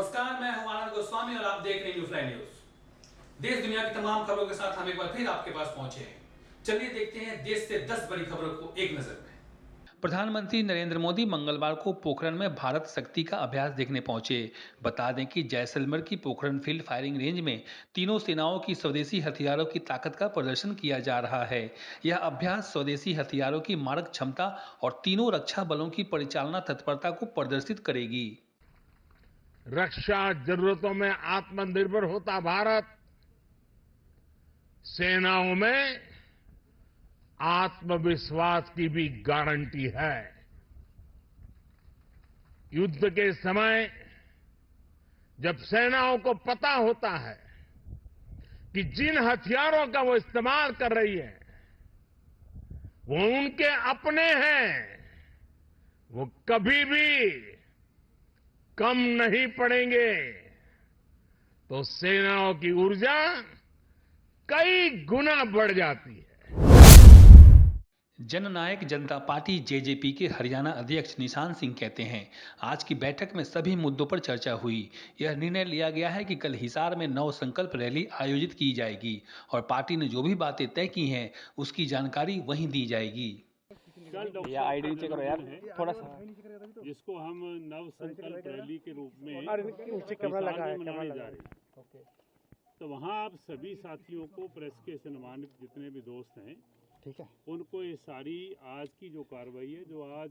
नमस्कार, मैं हूं आनंद गोस्वामी और आप देख रहे हैं न्यूज़ न्यूज। देश दुनिया की तमाम खबरों के साथ हम एक बार फिर आपके पास पहुंचे हैं। चलिए देखते हैं देश से 10 बड़ी खबरों को एक नजर में। प्रधानमंत्री नरेंद्र मोदी मंगलवार को पोखरण में भारत शक्ति का अभ्यास देखने पहुंचे। बता दें कि जैसलमेर की पोखरण फील्ड फायरिंग रेंज में तीनों सेनाओं की स्वदेशी हथियारों की ताकत का प्रदर्शन किया जा रहा है। यह अभ्यास स्वदेशी हथियारों की मारक क्षमता और तीनों रक्षा बलों की परिचालना तत्परता को प्रदर्शित करेगी। रक्षा जरूरतों में आत्मनिर्भर होता भारत सेनाओं में आत्मविश्वास की भी गारंटी है। युद्ध के समय जब सेनाओं को पता होता है कि जिन हथियारों का वो इस्तेमाल कर रही है वो उनके अपने हैं, वो कभी भी कम नहीं पड़ेंगे, तो सेनाओं की ऊर्जा कई गुना बढ़ जाती है। जननायक जनता पार्टी जेजेपी के हरियाणा अध्यक्ष निशान सिंह कहते हैं, आज की बैठक में सभी मुद्दों पर चर्चा हुई। यह निर्णय लिया गया है कि कल हिसार में नव संकल्प रैली आयोजित की जाएगी और पार्टी ने जो भी बातें तय की हैं उसकी जानकारी वहीं दी जाएगी। या आईडी नीचे करो यार थोड़ा सा, जिसको हम नव संकल्प रैली के रूप में मनाने जा रहे हैं। तो वहाँ आप सभी साथियों को, प्रेस के सम्मानित जितने भी दोस्त हैं, ठीक है, उनको ये सारी आज की जो कार्रवाई है, जो आज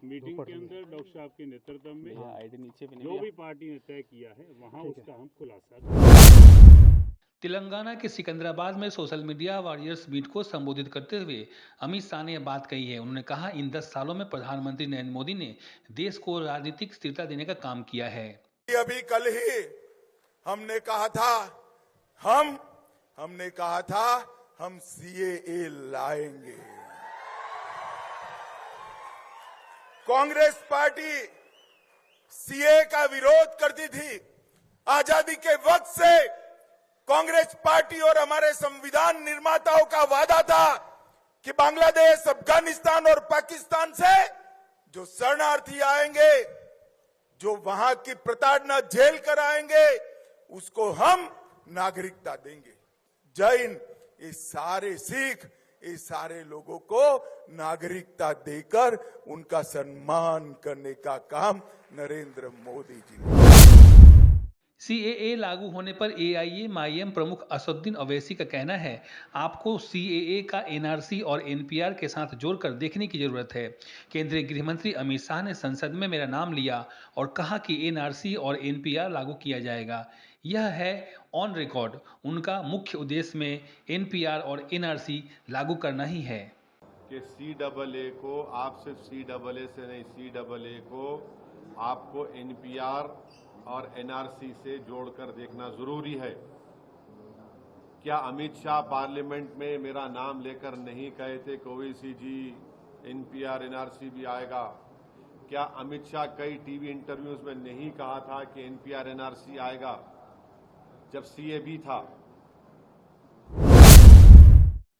मीटिंग के अंदर डॉक्टर साहब के नेतृत्व में जो भी पार्टी ने तय किया है वहाँ उसका हम खुलासा। तेलंगाना के सिकंदराबाद में सोशल मीडिया वॉरियर्स मीट को संबोधित करते हुए अमित शाह ने यह बात कही है। उन्होंने कहा, इन 10 सालों में प्रधानमंत्री नरेंद्र मोदी ने देश को राजनीतिक स्थिरता देने का काम किया है। अभी कल ही हमने कहा था हम सीएए लाएंगे। कांग्रेस पार्टी सीएए का विरोध करती थी। आजादी के वक्त से कांग्रेस पार्टी और हमारे संविधान निर्माताओं का वादा था कि बांग्लादेश, अफगानिस्तान और पाकिस्तान से जो शरणार्थी आएंगे, जो वहां की प्रताड़ना झेल कर आएंगे, उसको हम नागरिकता देंगे। जैन, ये सारे सिख, ये सारे लोगों को नागरिकता देकर उनका सम्मान करने का काम नरेंद्र मोदी जी ने। सीएए लागू होने पर एआईएमआईएम प्रमुख असदुद्दीन ओवैसी का कहना है, आपको सीएए का एनआरसी और एनपीआर के साथ जोड़कर देखने की जरूरत है। केंद्रीय गृह मंत्री अमित शाह ने संसद में मेरा नाम लिया और कहा कि एनआरसी और एनपीआर लागू किया जाएगा। यह है ऑन रिकॉर्ड। उनका मुख्य उद्देश्य में एनपीआर और एनआरसी लागू करना ही है कि सीएए को आप सिर्फ सीएए से नहीं, सीएए को आपको एनपीआर और एनआरसी से जोड़कर देखना जरूरी है। क्या अमित शाह पार्लियामेंट में मेरा नाम लेकर नहीं कहे थे कि ओवैसी जी एनपीआर एनआरसी भी आएगा? क्या अमित शाह कई टीवी इंटरव्यूज में नहीं कहा था कि एनपीआर एनआरसी आएगा जब सीए भी था?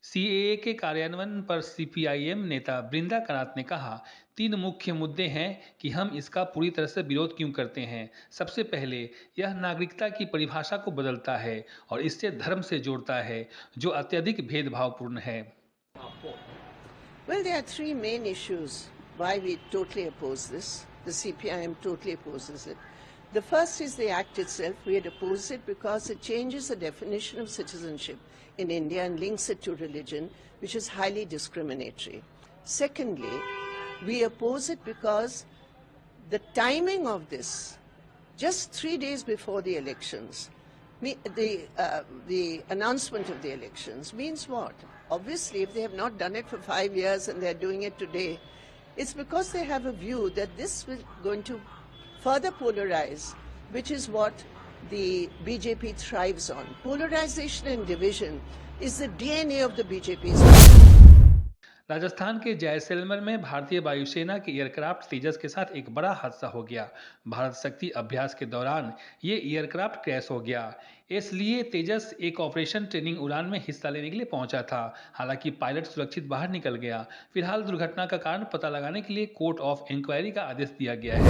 सीएए के कार्यान्वयन पर सीपीआईएम नेता बृंदा करात ने कहा, 3 मुख्य मुद्दे हैं कि हम इसका पूरी तरह से विरोध क्यों करते हैं। सबसे पहले, यह नागरिकता की परिभाषा को बदलता है और इससे धर्म से जोड़ता है, जो अत्यधिक भेदभावपूर्ण है। Well, there are 3 main issues why we totally oppose this. The CPIM totally opposes it. The first is the act itself. We had opposed it because it changes the definition of citizenship in India and links it to religion, which is highly discriminatory. Secondly, we oppose it because the timing of this, just 3 days before the elections, the announcement of the elections means what? Obviously, if they have not done it for 5 years and they're doing it today, it's because they have a view that this is going to further polarize, which is what the BJP thrives on. Polarization and division is the DNA of the BJP's. Rajasthan के जैसलमेर में भारतीय वायुसेना के aircraft तेजस के साथ एक बड़ा हादसा हो गया। भारत शक्ति अभ्यास के दौरान ये एयरक्राफ्ट क्रैश हो गया। इसलिए तेजस एक ऑपरेशन ट्रेनिंग उड़ान में हिस्सा लेने के लिए पहुंचा था। हालांकि पायलट सुरक्षित बाहर निकल गया। फिलहाल दुर्घटना का कारण पता लगाने के लिए कोर्ट ऑफ इंक्वायरी का आदेश दिया गया है।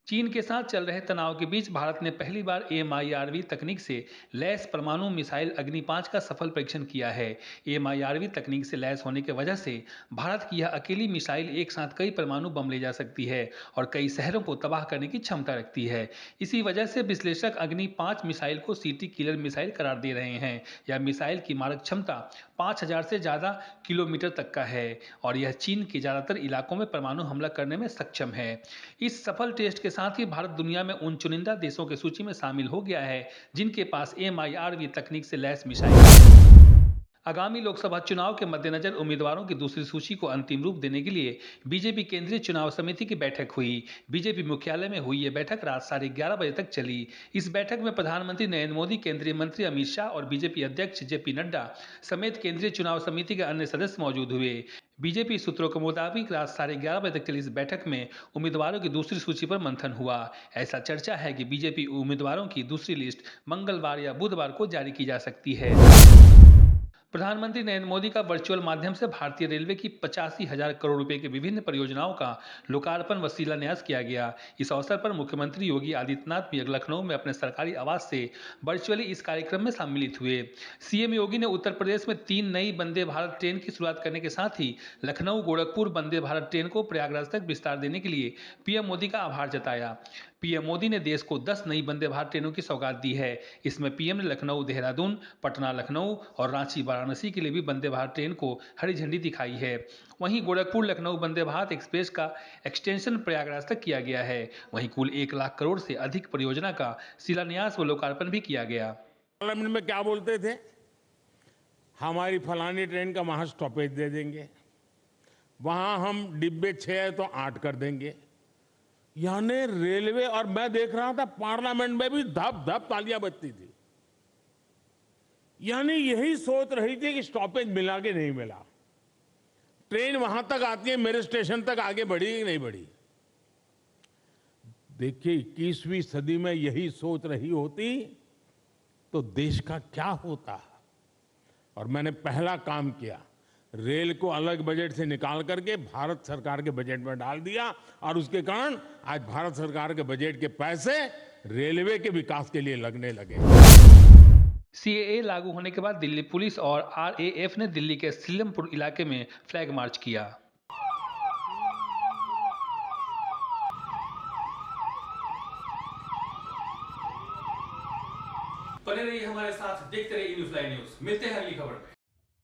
चीन के साथ चल रहे तनाव के बीच भारत ने पहली बार AMIRV तकनीक से लैस परमाणु मिसाइल अग्नि 5 का सफल परीक्षण किया है। AMIRV तकनीक से लैस होने की वजह से भारत की यह अकेली मिसाइल एक साथ कई परमाणु बम ले जा सकती है और कई शहरों को तबाह करने की क्षमता रखती है। इसी वजह से विश्लेषक अग्नि 5 मिसाइल को सिटी किलर मिसाइल करार दे रहे हैं। यह मिसाइल की मारक क्षमता 5000 से ज़्यादा किलोमीटर तक का है और यह चीन के ज़्यादातर इलाकों में परमाणु हमला करने में सक्षम है। इस सफल टेस्ट के साथ ही भारत दुनिया में उन चुनिंदा देशों की सूची में शामिल हो गया है जिनके पास AMIRV तकनीक से लैस मिसाइल। आगामी लोकसभा चुनाव के मद्देनजर उम्मीदवारों की दूसरी सूची को अंतिम रूप देने के लिए बीजेपी केंद्रीय चुनाव समिति की बैठक हुई। बीजेपी मुख्यालय में हुई यह बैठक रात 11:30 बजे तक चली। इस बैठक में प्रधानमंत्री नरेंद्र मोदी, केंद्रीय मंत्री अमित शाह और बीजेपी अध्यक्ष JP नड्डा समेत केंद्रीय चुनाव समिति के अन्य सदस्य मौजूद हुए। बीजेपी सूत्रों के मुताबिक रात 11:30 बजे तक चली इस बैठक में उम्मीदवारों की दूसरी सूची पर मंथन हुआ। ऐसा चर्चा है कि बीजेपी उम्मीदवारों की दूसरी लिस्ट मंगलवार या बुधवार को जारी की जा सकती है। प्रधानमंत्री नरेंद्र मोदी का वर्चुअल माध्यम से भारतीय रेलवे की 85,000 करोड़ रुपए की विभिन्न परियोजनाओं का लोकार्पण व शिलान्यास किया गया। इस अवसर पर मुख्यमंत्री योगी आदित्यनाथ भी लखनऊ में अपने सरकारी आवास से वर्चुअली इस कार्यक्रम में सम्मिलित हुए। CM योगी ने उत्तर प्रदेश में 3 नई वंदे भारत ट्रेन की शुरुआत करने के साथ ही लखनऊ गोरखपुर वंदे भारत ट्रेन को प्रयागराज तक विस्तार देने के लिए PM मोदी का आभार जताया। PM मोदी ने देश को 10 नई वंदे भारत ट्रेनों की सौगात दी है। इसमें PM ने लखनऊ देहरादून, पटना लखनऊ और रांची वाराणसी के लिए भी वंदे भारत ट्रेन को हरी झंडी दिखाई है। वहीं गोरखपुर लखनऊ वंदे भारत एक्सप्रेस का एक्सटेंशन प्रयागराज तक किया गया है। वहीं कुल 1 लाख करोड़ से अधिक परियोजना का शिलान्यास व लोकार्पण भी किया गया। पार्लियामेंट में क्या बोलते थे? हमारी फलानी ट्रेन का वहां स्टॉपेज दे देंगे, वहां हम डिब्बे 6 है तो 8 कर देंगे। यानी रेलवे, और मैं देख रहा था पार्लियामेंट में भी धप धप तालियां बजती थी। यानी यही सोच रही थी कि स्टॉपेज मिला कि नहीं मिला, ट्रेन वहां तक आती है, मेरे स्टेशन तक आगे बढ़ी कि नहीं बढ़ी। देखिए 21वीं सदी में यही सोच रही होती तो देश का क्या होता। और मैंने पहला काम किया, रेल को अलग बजट से निकाल करके भारत सरकार के बजट में डाल दिया और उसके कारण आज भारत सरकार के बजट के पैसे रेलवे के विकास के लिए लगने लगे। CAA लागू होने के बाद दिल्ली पुलिस और RAF ने दिल्ली के सीलमपुर इलाके में फ्लैग मार्च किया। बने रहिए हमारे साथ, देखते रहिए न्यूज़ न्यूज़। मिलते हैं अगली खबर में।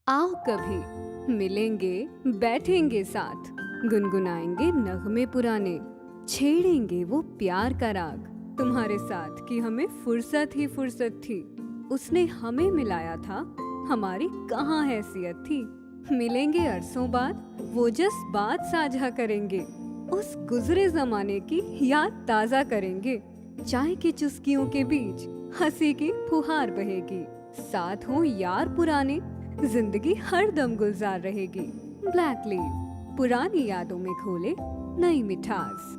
आओ कभी मिलेंगे, बैठेंगे साथ, गुनगुनाएंगे नगमे पुराने, छेड़ेंगे वो प्यार का राग तुम्हारे साथ कि हमें फुर्सत ही फुर्सत थी। उसने हमें मिलाया था, हमारी कहाँ हैसियत थी। मिलेंगे अरसों बाद, वो जस बात साझा करेंगे, उस गुजरे जमाने की याद ताजा करेंगे। चाय की चुस्कियों के बीच हंसी की फुहार बहेगी, साथ हो यार पुराने, जिंदगी हर दम गुलजार रहेगी। ब्लैक लीव, पुरानी यादों में खोले नई मिठास।